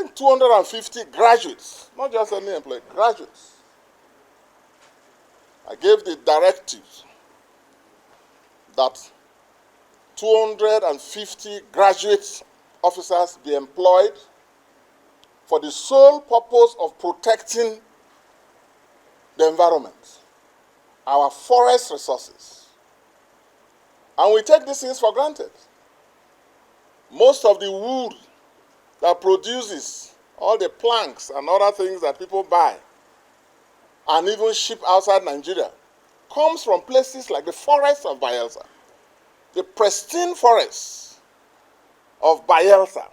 think 250 graduates, not just any employee, graduates. I gave the directive that 250 graduate officers be employed for the sole purpose of protecting the environment, our forest resources. And we take these things for granted. Most of the wood that produces all the planks and other things that people buy and even ship outside Nigeria comes from places like the forests of Bayelsa, the pristine forests of Bayelsa,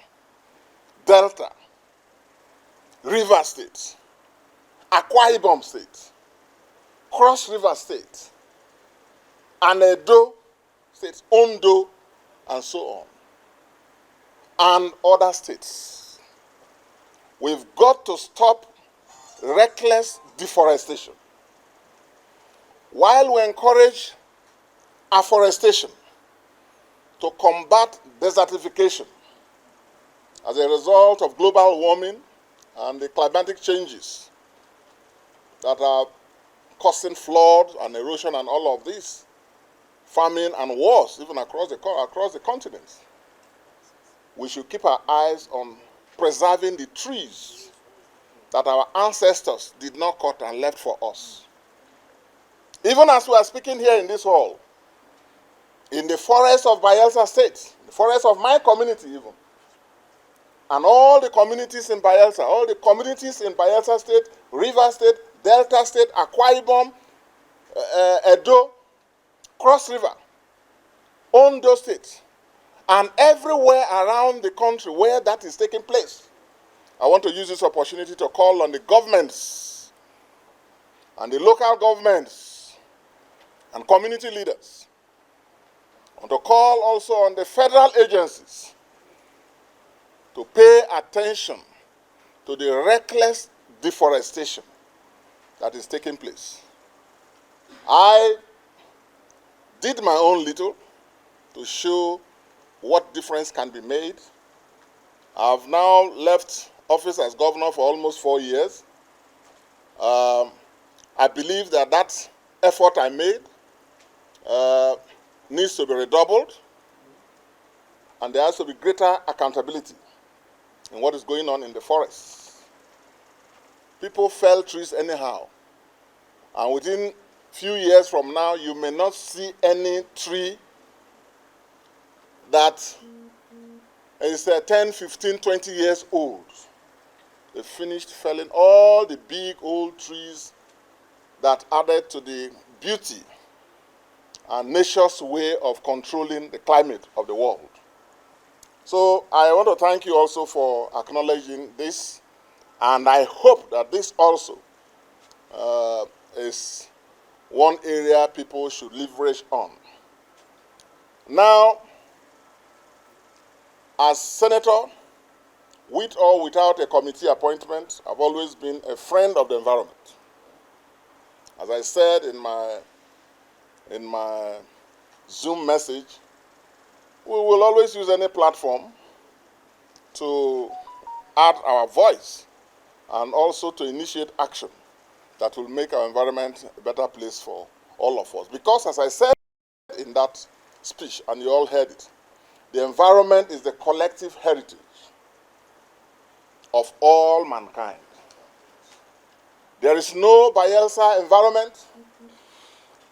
Delta, River State, Akwa Ibom State, Cross River State, and Edo State, Ondo, and so on, and other states. We've got to stop reckless deforestation. While we encourage afforestation to combat desertification as a result of global warming and the climatic changes that are causing flood and erosion and all of this, famine and wars, even across the continent, we should keep our eyes on preserving the trees that our ancestors did not cut and left for us. Even as we are speaking here in this hall, in the forest of Bayelsa State, the forest of my community even, and all the communities in Bayelsa State, River State, Delta State, Akwa Ibom, Edo, Cross River, Ondo State, and everywhere around the country where that is taking place. I want to use this opportunity to call on the governments and the local governments and community leaders, and to call also on the federal agencies to pay attention to the reckless deforestation that is taking place. I did my own little to show what difference can be made. I've now left office as governor for almost 4 years. I believe that effort I made needs to be redoubled, and there has to be greater accountability in what is going on in the forests. People fell trees anyhow, and within few years from now, you may not see any tree that is 10, 15, 20 years old. They finished felling all the big old trees that added to the beauty and nature's way of controlling the climate of the world. So I want to thank you also for acknowledging this, and I hope that this also is one area people should leverage on. Now, as senator, with or without a committee appointment, I've always been a friend of the environment. As I said in my Zoom message, we will always use any platform to add our voice and also to initiate action that will make our environment a better place for all of us. Because as I said in that speech, and you all heard it, the environment is the collective heritage of all mankind. There is no Bayelsa environment.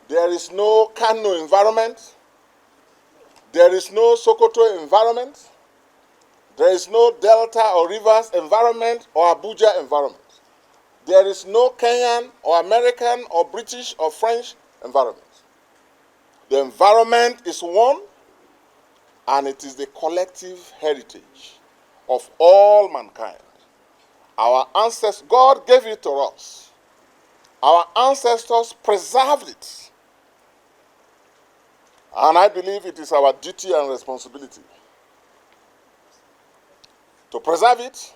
There is no Kano environment. There is no Sokoto environment. There is no Delta or Rivers environment or Abuja environment. There is no Kenyan or American or British or French environment. The environment is one, and it is the collective heritage of all mankind. Our ancestors, God gave it to us. Our ancestors preserved it. And I believe it is our duty and responsibility to preserve it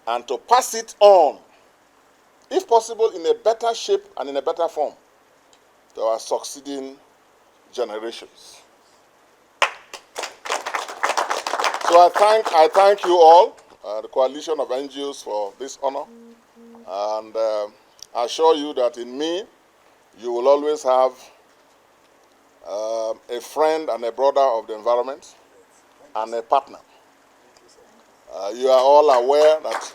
and to pass it on, if possible, in a better shape and in a better form to our succeeding generations. So I thank you all, the coalition of NGOs for this honor. And I assure you that in me, you will always have a friend and a brother of the environment and a partner. You are all aware that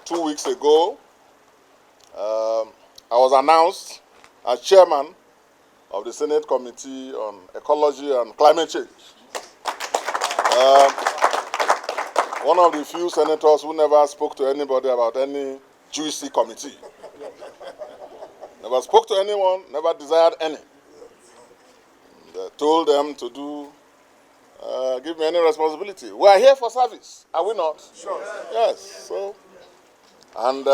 2 weeks ago, I was announced as chairman of the Senate Committee on Ecology and Climate Change. One of the few senators who never spoke to anybody about any juicy committee. Never spoke to anyone, never desired any. Told them to do, give me any responsibility. We are here for service, are we not? Sure. Yes, so, and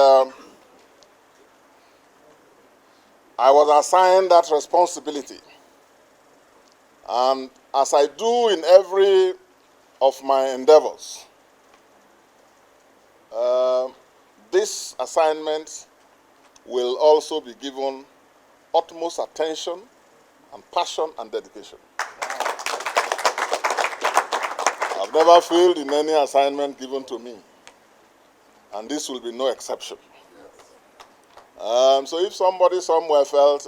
I was assigned that responsibility. And as I do in every of my endeavors, this assignment will also be given utmost attention and passion and dedication. I've never failed in any assignment given to me, and this will be no exception. So if somebody somewhere felt,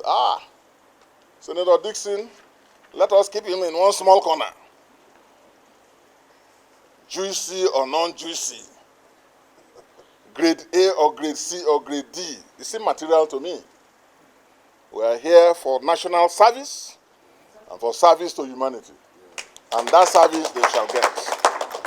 Senator Dickson, let us keep him in one small corner, juicy or non-juicy, grade A or grade C or grade D, it's immaterial to me. We are here for national service and for service to humanity. And that service they shall get.